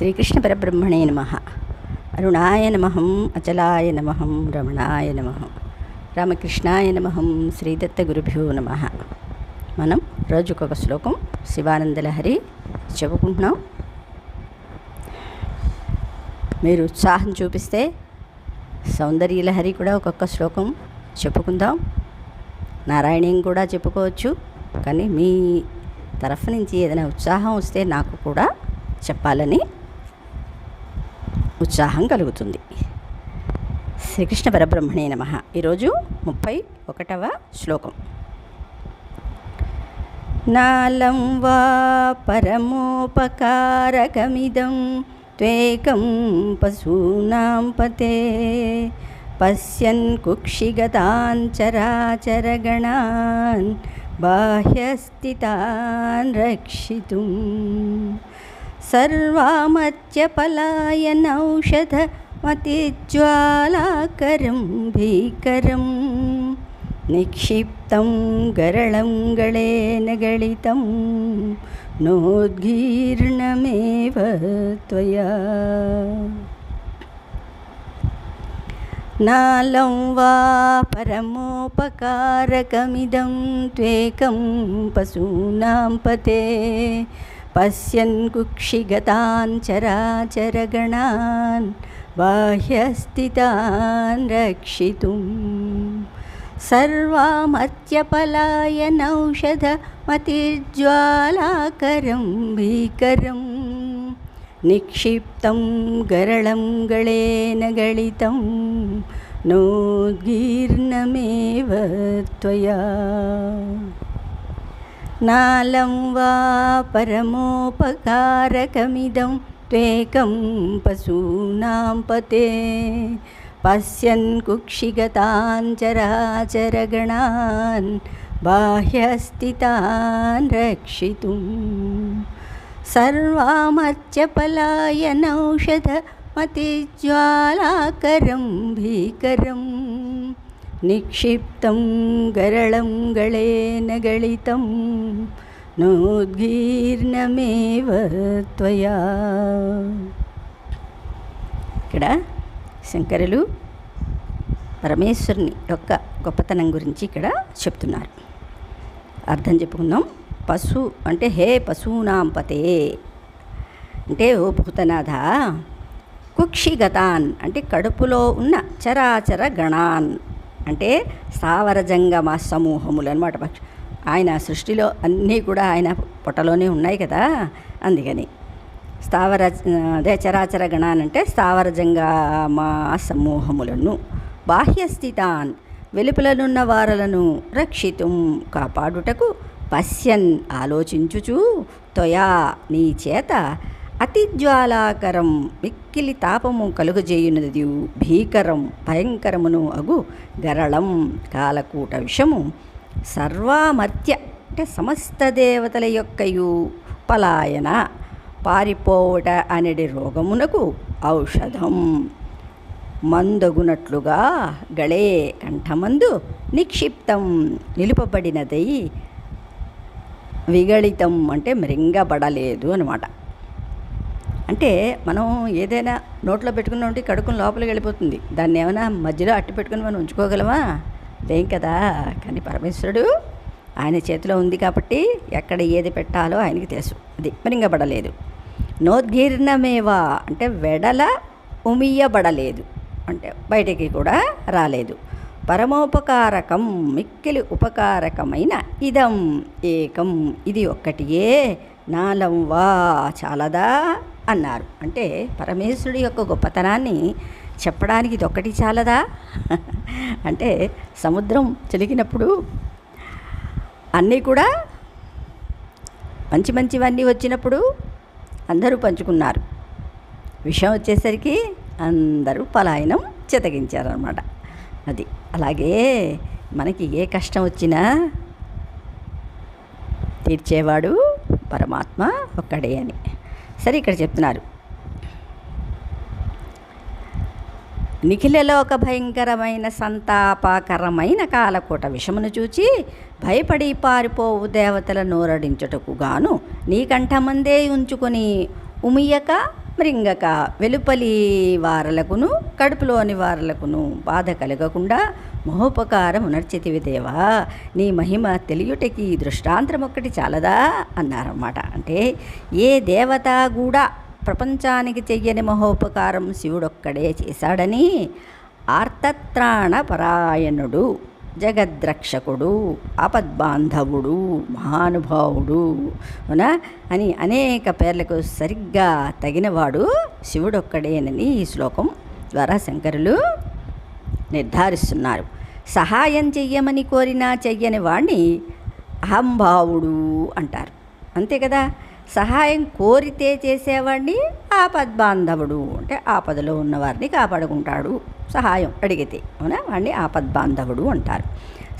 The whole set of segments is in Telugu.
శ్రీకృష్ణ పరబ్రహ్మణే నమః. అరుణాయ నమః, అచలాయ నమః, రమణాయ నమః, రామకృష్ణాయ నమః, శ్రీదత్త గురుభ్యో నమః. మనం రోజుకొక శ్లోకం శివానందలహరి చెప్పుకుంటున్నాం. మీరు ఉత్సాహం చూపిస్తే సౌందర్యలహరి కూడా ఒక్కొక్క శ్లోకం చెప్పుకుందాం. నారాయణీయం కూడా చెప్పుకోవచ్చు. కానీ మీ తరఫు నుంచి ఏదైనా ఉత్సాహం వస్తే నాకు కూడా చెప్పాలని ఉత్సాహం కలుగుతుంది. శ్రీకృష్ణ పరబ్రహ్మణే నమః. ఈరోజు 31వ శ్లోకం. నాలం వా పరమోపకారకమిదం త్వేకం పశూనాం పతే పశ్యన్ కుక్షిగతాన్ చరాచరగణాన్ బాహ్యస్థితాన్ రక్షితుం సర్వామత్యపలాయనౌషధమతిజ్వాలాకరం భీకరం నిక్షిప్తం గరళం గళేన గళితం నోద్గీర్ణమేవ త్వయా. నాలం వా పరమోపకారకమిదం త్వేకం పశూనాం పతే పశ్యన్ కుక్షిగతాన్ చరాచరగణాన్ బాహ్యస్థితాన్ రక్షితుం సర్వామత్యపలాయనౌషధమతిజ్వాలాకరం భీకరం నిక్షిప్తం గరళం గళేన గళితం నోద్గీర్ణమేవ త్వయా. నాలం వా పరమోపకారకమిదం త్వేకం పశూనాం పతే పశ్యన్ కుక్షిగతాన్ చరాచరగణాన్ బాహ్యస్థితాన్ రక్షితుం సర్వామత్యపలాయనౌషధమతిజ్వాలాకరం భీకరం నిక్షిప్తం గరళం గళేన గళితం నోద్గీర్ణమేవ త్వయా. ఇక్కడ శంకరులు పరమేశ్వరుని యొక్క గొప్పతనం గురించి ఇక్కడ చెప్తున్నారు. అర్థం చెప్పుకుందాం. పశు అంటే హే పశూనాం పతే అంటే ఓ భూతనాథ, కుక్షిగతాన్ అంటే కడుపులో ఉన్న చరాచర గణాన్ అంటే స్థావర జంగమ సమూహములు అన్నమాట. ఆయన సృష్టిలో అన్నీ కూడా ఆయన పొట్టలోనే ఉన్నాయి కదా, అందుకని అదే చరాచర గణాన్ అంటే స్థావర జంగమ సమూహములను బాహ్యస్థితాన్ వెలుపలనున్న వారలను రక్షితుం కాపాడుటకు పశ్యన్ ఆలోచించుచు త్వయా నీ చేత అతిజ్వాలాకరం మిక్కిలి తాపము కలుగజేయునది భీకరం భయంకరమును అగు గరళం కాలకూట విషము సర్వామర్త్య అంటే సమస్త దేవతల యొక్కయు పలాయన పారిపోవట అనేది రోగమునకు ఔషధం మందగునట్లుగా గళే కంఠమందు నిక్షిప్తం నిలుపబడినదై విగళితం అంటే మృంగబడలేదు అన్నమాట. అంటే మనం ఏదైనా నోట్లో పెట్టుకుని ఉంటే కడుకుని లోపలికి వెళ్ళిపోతుంది. దాన్ని ఏమైనా మధ్యలో అట్టి పెట్టుకుని మనం ఉంచుకోగలమా? లేం కదా. కానీ పరమేశ్వరుడు ఆయన చేతిలో ఉంది కాబట్టి ఎక్కడ ఏది పెట్టాలో ఆయనకి తెలుసు. అది మృంగబడలేదు. నోద్గీర్ణమేవా అంటే వెడల ఉమియబడలేదు అంటే బయటికి కూడా రాలేదు. పరమోపకారకం మిక్కిలి ఉపకారకమైన ఇదం ఏకం ఇది ఒక్కటియే నాలం వా చాలదా అన్నారు. అంటే పరమేశ్వరుడి యొక్క గొప్పతనాన్ని చెప్పడానికి ఇది ఒక్కటి చాలదా అంటే సముద్రం చిలికినప్పుడు అన్నీ కూడా మంచి మంచివన్నీ వచ్చినప్పుడు అందరూ పంచుకున్నారు. విషయం వచ్చేసరికి అందరూ పలాయనం చితగించారనమాట. అది అలాగే మనకి ఏ కష్టం వచ్చినా తీర్చేవాడు పరమాత్మ ఒక్కడే అని. సరే, ఇక్కడ చెప్తున్నారు. నిఖిలలో ఒక భయంకరమైన సంతాపకరమైన కాలకూట విషమును చూచి భయపడి పారిపోవు దేవతల నోరడించుటకు గాను నీ కంఠమందే ఉంచుకొని ఉమియక మృంగక వెలుపలి వారలకును కడుపులోని వారలకును బాధ కలగకుండా మహోపకారం నర్చితివి దేవా, నీ మహిమ తెలియుటకి దృష్టాంతరం ఒక్కటి చాలదా అన్నారన్నమాట. అంటే ఏ దేవత కూడా ప్రపంచానికి చెయ్యని మహోపకారం శివుడొక్కడే చేశాడని ఆర్తత్రాణ పరాయణుడు, జగద్రక్షకుడు, ఆపద్బాంధవుడు, మహానుభావుడు అని అనేక పేర్లకు సరిగ్గా తగినవాడు శివుడొక్కడేనని ఈ శ్లోకం ద్వారా శంకరులు నిర్ధారిస్తున్నారు. సహాయం చెయ్యమని కోరినా చెయ్యని వాడిని అహంభావుడు అంటారు. అంతే కదా. సహాయం కోరితే చేసేవాడిని ఆపద్బాంధవుడు, అంటే ఆపదలో ఉన్నవారిని కాపాడుకుంటాడు సహాయం అడిగితే, అవునా, వాడిని ఆపద్బాంధవుడు అంటారు.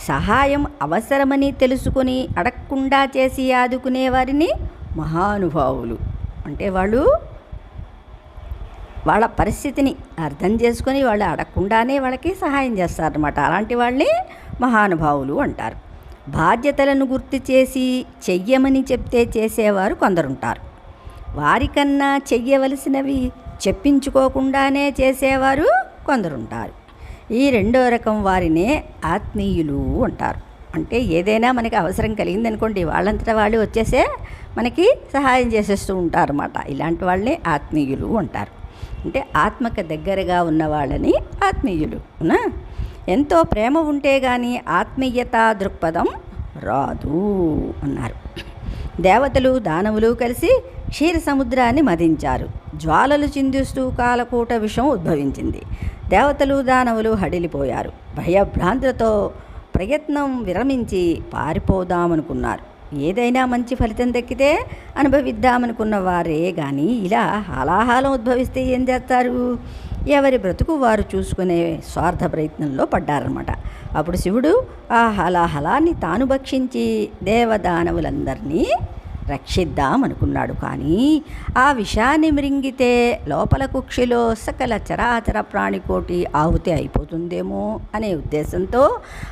సహాయం అవసరమని తెలుసుకొని అడగకుండా చేసి ఆదుకునే వారిని మహానుభావులు, అంటే వాళ్ళ పరిస్థితిని అర్థం చేసుకొని వాళ్ళు అడగకుండానే వాళ్ళకి సహాయం చేస్తారన్నమాట. అలాంటి వాళ్ళని మహానుభావులు అంటారు. బాధ్యతలను గుర్తు చేసి చెయ్యమని చెప్తే చేసేవారు కొందరుంటారు. వారికన్నా చెయ్యవలసినవి చెప్పించుకోకుండానే చేసేవారు కొందరుంటారు. ఈ రెండో రకం వారినే ఆత్మీయులు అంటారు. అంటే ఏదైనా మనకి అవసరం కలిగిందనుకోండి, వాళ్ళంతటా వాళ్ళు వచ్చేసే మనకి సహాయం చేసేస్తూ ఉంటారన్నమాట. ఇలాంటి వాళ్ళని ఆత్మీయులు అంటారు. అంటే ఆత్మకు దగ్గరగా ఉన్న వాళ్ళని ఆత్మీయులు. ఎంతో ప్రేమ ఉంటే కానీ ఆత్మీయత దృక్పథం రాదు అన్నారు. దేవతలు దానవులు కలిసి క్షీర సముద్రాన్ని మదించారు. జ్వాలలు చిందిస్తూ కాలకూట విషం ఉద్భవించింది. దేవతలు దానవులు హడిలిపోయారు. భయభ్రాంతులతో ప్రయత్నం విరమించి పారిపోదామనుకున్నారు. ఏదైనా మంచి ఫలితం దక్కితే అనుభవిద్దామనుకున్న వారే కానీ ఇలా హలాహలం ఉద్భవిస్తే ఏం చేస్తారు? ఎవరి బ్రతుకు వారు చూసుకునే స్వార్థ ప్రయత్నంలో పడ్డారన్నమాట. అప్పుడు శివుడు ఆ హలాహలాన్ని తాను భక్షించి దేవదానవులందరినీ రక్షిద్దామనుకున్నాడు. కానీ ఆ విషాన్ని మృంగితే లోపల కుక్షిలో సకల చరాచర ప్రాణికోటి ఆహుతి అయిపోతుందేమో అనే ఉద్దేశంతో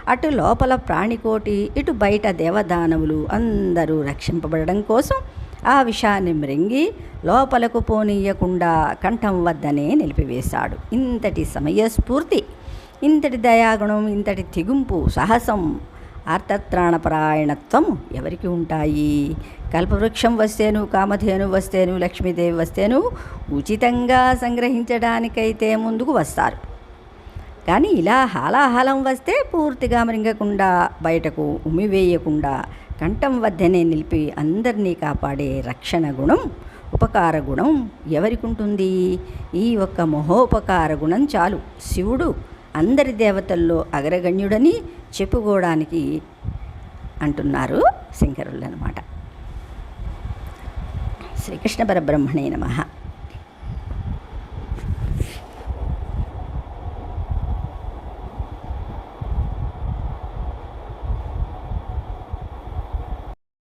అటు లోపల ప్రాణికోటి, ఇటు బయట దేవదానవులు అందరూ రక్షింపబడడం కోసం ఆ విషాన్ని మృంగి లోపలకు పోనీయకుండా కంఠం వద్దనే నిలిపివేశాడు. ఇంతటి సమయస్ఫూర్తి, ఇంతటి దయాగుణం, ఇంతటి తెగింపు, సాహసం, ఆర్తత్రాణపరాయణత్వం ఎవరికి ఉంటాయి? కల్పవృక్షం వస్తేను, కామధేను వస్తేను, లక్ష్మీదేవి వస్తేను ఉచితంగా సంగ్రహించడానికైతే ముందుకు వస్తారు. కానీ ఇలా హాలాహలం వస్తే పూర్తిగా మృంగకుండా బయటకు ఉమ్మివేయకుండా కంఠం వద్దనే నిలిపి అందరినీ కాపాడే రక్షణ గుణం, ఉపకార గుణం ఎవరికి ఉంటుంది? ఈ ఒక్క మహోపకార గుణం చాలు శివుడు అందరి దేవతల్లో అగ్రగణ్యుడని చెప్పుకోవడానికి అంటున్నారు శంకరులు అన్నమాట. శ్రీకృష్ణ పరబ్రహ్మణే నమః.